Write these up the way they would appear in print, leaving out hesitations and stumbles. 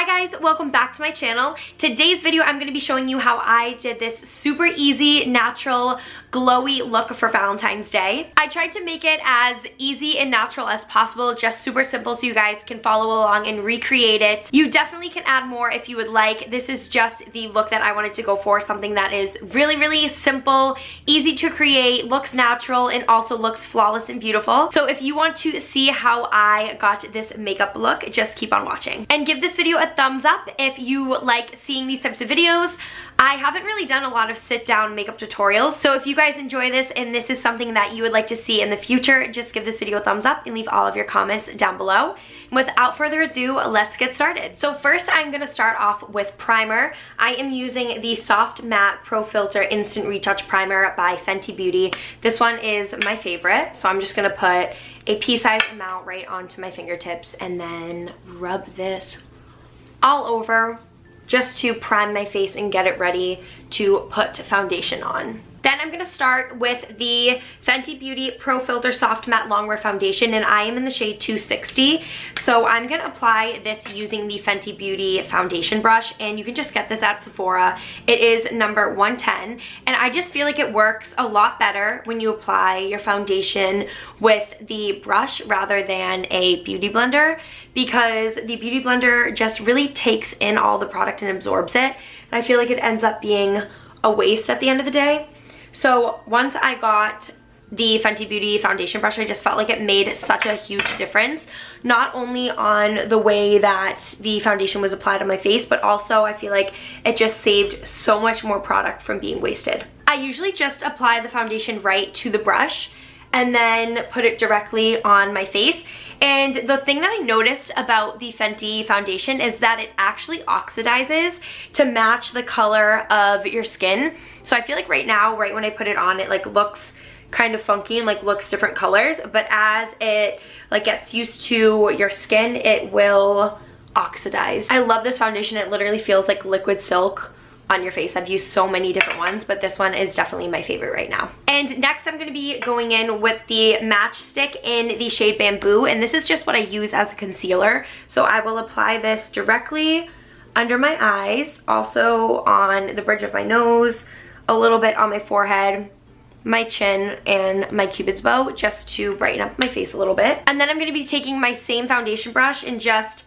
Hi guys, welcome back to my channel. Today's video I'm going to be showing you how I did this super easy, natural, glowy look for Valentine's Day. I tried to make it as easy and natural as possible, just super simple so you guys can follow along and recreate it. You definitely can add more if you would like. This is just the look that I wanted to go for, something that is really simple, easy to create, looks natural, and also looks flawless and beautiful. So if you want to see how I got this makeup look, just keep on watching. And give this video a thumbs up if you like seeing these types of videos. I haven't really done a lot of sit-down makeup tutorials, so if you guys enjoy this and this is something that you would like to see in the future, just give this video a thumbs up and leave all of your comments down below. And without further ado, let's get started. So first, I'm going to start off with primer. I am using the Soft Matte Pro Filter Instant Retouch Primer by Fenty Beauty. This one is my favorite, so I'm just going to put a pea-sized amount right onto my fingertips and then rub this all over just to prime my face and get it ready to put foundation on. Then I'm going to start with the Fenty Beauty Pro Filter Soft Matte Longwear Foundation, and I am in the shade 260. So I'm going to apply this using the Fenty Beauty foundation brush, and you can just get this at Sephora. It is number 110, and I just feel like it works a lot better when you apply your foundation with the brush rather than a beauty blender, because the beauty blender just really takes in all the product and absorbs it. And I feel like it ends up being a waste at the end of the day. So once I got the Fenty Beauty foundation brush, I just felt like it made such a huge difference, not only on the way that the foundation was applied on my face, but also I feel like it just saved so much more product from being wasted. I usually just apply the foundation right to the brush and then put it directly on my face. And the thing that I noticed about the Fenty foundation is that it actually oxidizes to match the color of your skin. So I feel like right now, right when I put it on, it like looks kind of funky and like looks different colors, but as it like gets used to your skin, it will oxidize. I love this foundation. It literally feels like liquid silk on your face. I've used so many different ones, but this one is definitely my favorite right now. And next I'm going to be going in with the Match Stick in the shade Bamboo, and this is just what I use as a concealer. So I will apply this directly under my eyes, also on the bridge of my nose, a little bit on my forehead, my chin, and my cupid's bow, just to brighten up my face a little bit. And then I'm going to be taking my same foundation brush and just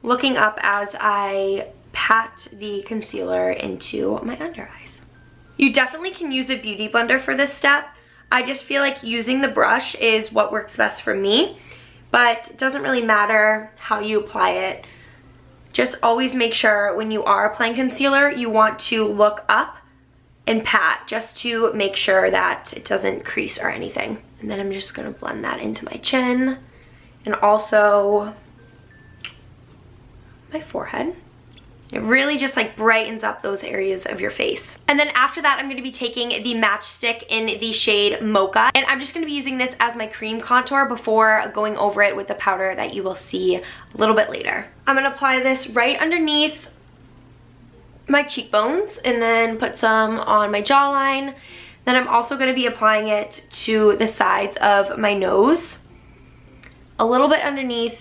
looking up as I pat the concealer into my under eyes. You definitely can use a beauty blender for this step. I just feel like using the brush is what works best for me, but it doesn't really matter how you apply it. Just always make sure when you are applying concealer, you want to look up and pat just to make sure that it doesn't crease or anything. And then I'm just going to blend that into my chin and also my forehead. It really just like brightens up those areas of your face. And then after that, I'm going to be taking the Match Stick in the shade Mocha, and I'm just going to be using this as my cream contour before going over it with the powder that you will see a little bit later. I'm going to apply this right underneath my cheekbones and then put some on my jawline. Then I'm also going to be applying it to the sides of my nose, a little bit underneath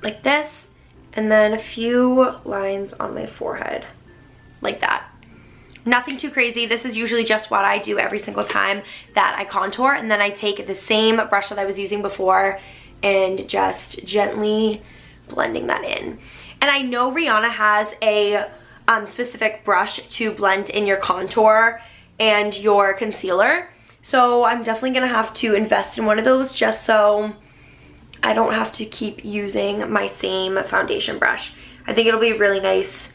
like this, and then a few lines on my forehead like that. Nothing too crazy. This is usually just what I do every single time that I contour, and then I take the same brush that I was using before and just gently blending that in. And I know Rihanna has a specific brush to blend in your contour and your concealer, so I'm definitely gonna have to invest in one of those just so I don't have to keep using my same foundation brush. I think it'll be a really nice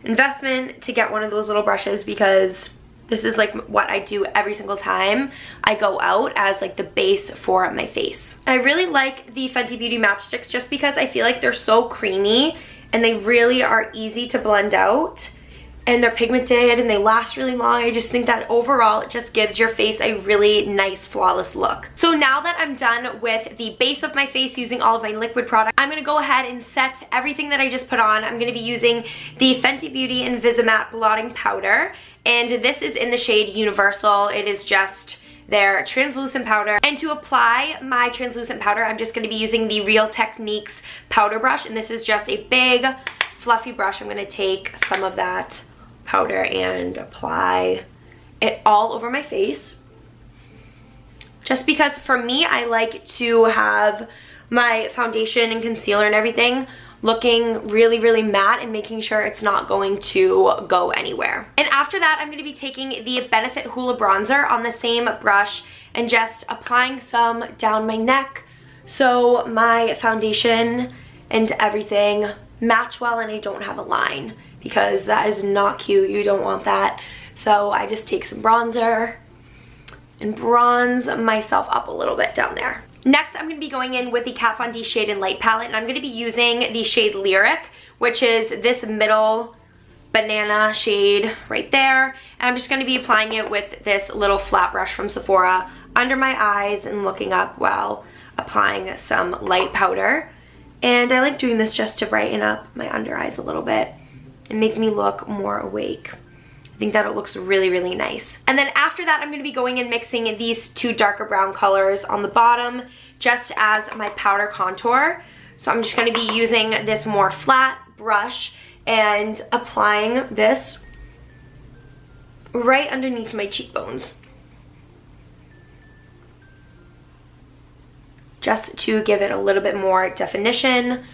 investment to get one of those little brushes, because this is like what I do every single time I go out as like the base for my face. I really like the Fenty Beauty Match Sticks just because I feel like they're so creamy and they really are easy to blend out, and they're pigmented and they last really long. I just think that overall it just gives your face a really nice flawless look. So now that I'm done with the base of my face using all of my liquid product, I'm going to go ahead and set everything that I just put on. I'm going to be using the Fenty Beauty Invisimatte Blotting Powder, and this is in the shade Universal. It is just their translucent powder. And to apply my translucent powder, I'm just going to be using the Real Techniques powder brush, and this is just a big fluffy brush, I'm gonna take some of that powder and apply it all over my face. Just because for me, I like to have my foundation and concealer and everything looking really, really matte and making sure it's not going to go anywhere. And after that, I'm going to be taking the Benefit Hoola Bronzer on the same brush and just applying some down my neck so my foundation and everything match well and I don't have a line, because that is not cute. You don't want that. So I just take some bronzer and bronze myself up a little bit down there. Next, I'm going to be going in with the Kat Von D Shade and Light palette, and I'm going to be using the shade Lyric, which is this middle banana shade right there. And I'm just going to be applying it with this little flat brush from Sephora under my eyes and looking up while applying some light powder. And I like doing this just to brighten up my under eyes a little bit and make me look more awake. I think that it looks really, really nice. And then after that, I'm going to be going and mixing these two darker brown colors on the bottom just as my powder contour. So I'm just going to be using this more flat brush and applying this right underneath my cheekbones, just to give it a little bit more definition.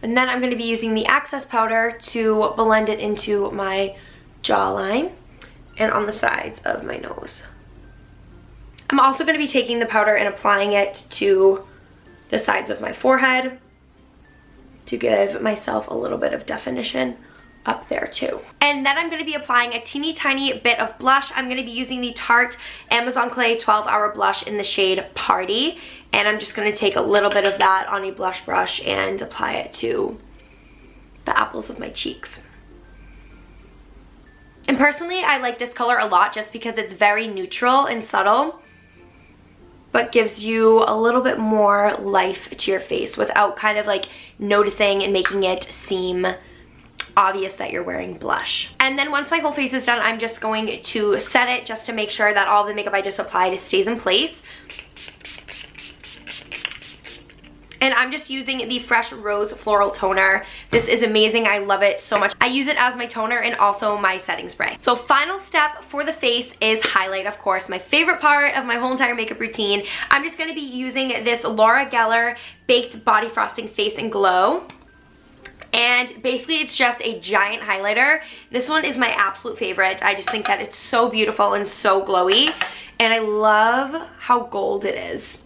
And then I'm going to be using the Access powder to blend it into my jawline and on the sides of my nose. I'm also going to be taking the powder and applying it to the sides of my forehead to give myself a little bit of definition up there too. And then I'm going to be applying a teeny tiny bit of blush. I'm going to be using the Tarte Amazon Clay 12-Hour Blush in the shade Party. And I'm just going to take a little bit of that on a blush brush and apply it to the apples of my cheeks. And personally, I like this color a lot just because it's very neutral and subtle, but gives you a little bit more life to your face without kind of like noticing and making it seem obvious that you're wearing blush. And then once my whole face is done, I'm just going to set it just to make sure that all the makeup I just applied stays in place. And I'm just using the Fresh Rose Floral Toner. This is amazing. I love it so much. I use it as my toner and also my setting spray. So final step for the face is highlight, of course, my favorite part of my whole entire makeup routine. I'm just going to be using this Laura Geller Baked Body Frosting Face and Glow. And basically it's just a giant highlighter. This one is my absolute favorite. I just think that it's so beautiful and so glowy. And I love how gold it is.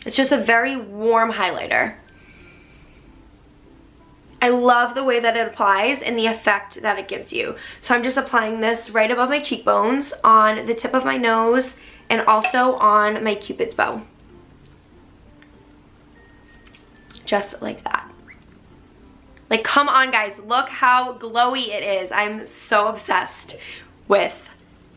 It's just a very warm highlighter. I love the way that it applies and the effect that it gives you. So I'm just applying this right above my cheekbones, on the tip of my nose, and also on my Cupid's bow. Just like that. Like, come on guys, look how glowy it is. I'm so obsessed with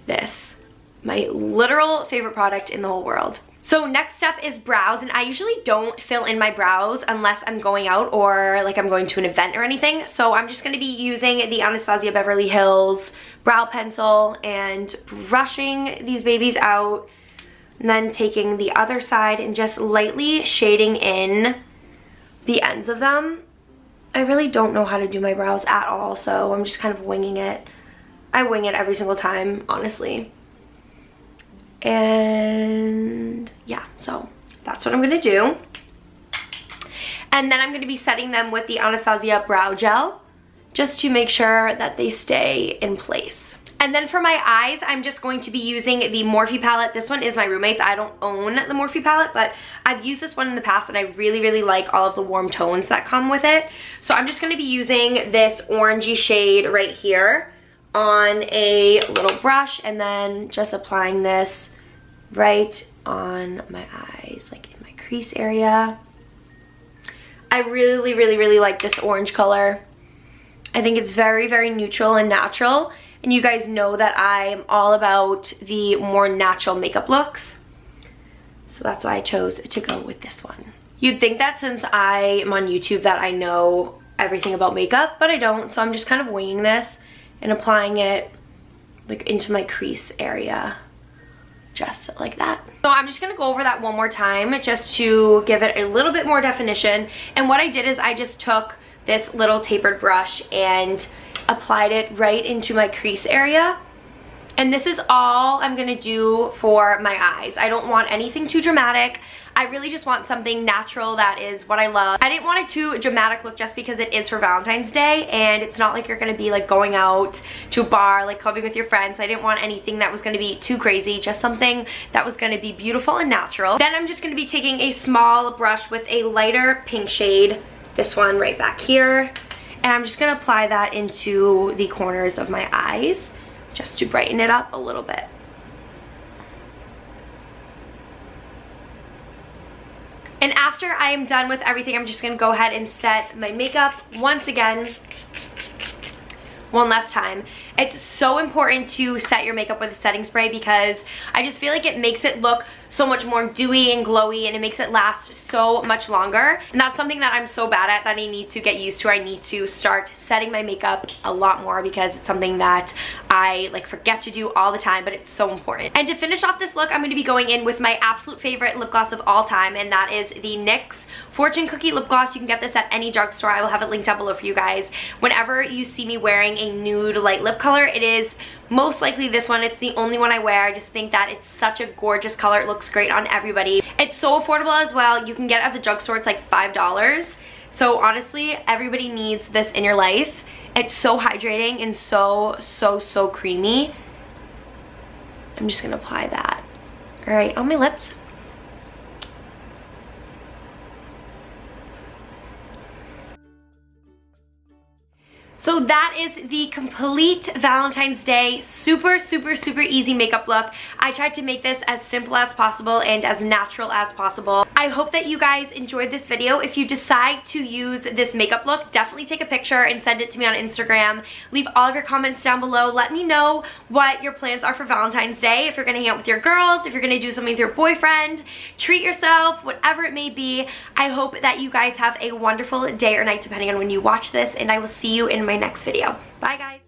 this. My literal favorite product in the whole world. So next step is brows, and I usually don't fill in my brows unless I'm going out or like I'm going to an event or anything. So I'm just going to be using the Anastasia Beverly Hills brow pencil and brushing these babies out, and then taking the other side and just lightly shading in the ends of them. I really don't know how to do my brows at all, so I'm just kind of winging it. I wing it every single time, honestly. And yeah, so that's what I'm gonna do. And then I'm gonna be setting them with the Anastasia Brow Gel just to make sure that they stay in place. And then for my eyes, I'm just going to be using the Morphe palette. This one is my roommate's. I don't own the Morphe palette, but I've used this one in the past and I really, really like all of the warm tones that come with it. So I'm just gonna be using this orangey shade right here on a little brush, and then just applying this right on my eyes, like in my crease area. I really, really, really like this orange color. I think it's very, very neutral and natural. And you guys know that I am all about the more natural makeup looks. So that's why I chose to go with this one. You'd think that since I am on YouTube that I know everything about makeup, but I don't. So I'm just kind of winging this and applying it like into my crease area, just like that. So I'm just gonna go over that one more time just to give it a little bit more definition. And what I did is I just took this little tapered brush and applied it right into my crease area. And this is all I'm gonna do for my eyes. I don't want anything too dramatic. I really just want something natural that is what I love. I didn't want a too dramatic look just because it is for Valentine's Day and it's not like you're gonna be like going out to a bar, like clubbing with your friends. I didn't want anything that was gonna be too crazy, just something that was gonna be beautiful and natural. Then I'm just gonna be taking a small brush with a lighter pink shade, this one right back here, and I'm just gonna apply that into the corners of my eyes, just to brighten it up a little bit. And after I am done with everything, I'm just gonna go ahead and set my makeup once again, one last time. It's so important to set your makeup with a setting spray because I just feel like it makes it look so much more dewy and glowy and it makes it last so much longer. And that's something that I'm so bad at that I need to get used to. I need to start setting my makeup a lot more because it's something that I like forget to do all the time, but it's so important. And to finish off this look, I'm going to be going in with my absolute favorite lip gloss of all time, and that is the NYX Fortune Cookie Lip Gloss. You can get this at any drugstore. I will have it linked down below for you guys. Whenever you see me wearing a nude light lip color, it is most likely this one. It's the only one I wear. I just think that it's such a gorgeous color. It looks great on everybody. It's so affordable as well. You can get it at the drugstore. It's like $5. So honestly, everybody needs this in your life. It's so hydrating and so creamy. I'm just gonna apply that right on my lips. So that is the complete Valentine's Day super easy makeup look. I tried to make this as simple as possible and as natural as possible. I hope that you guys enjoyed this video. If you decide to use this makeup look, definitely take a picture and send it to me on Instagram. Leave all of your comments down below. Let me know what your plans are for Valentine's Day. If you're gonna hang out with your girls, if you're gonna do something with your boyfriend, treat yourself, whatever it may be. I hope that you guys have a wonderful day or night depending on when you watch this, and I will see you in my next video. Bye guys.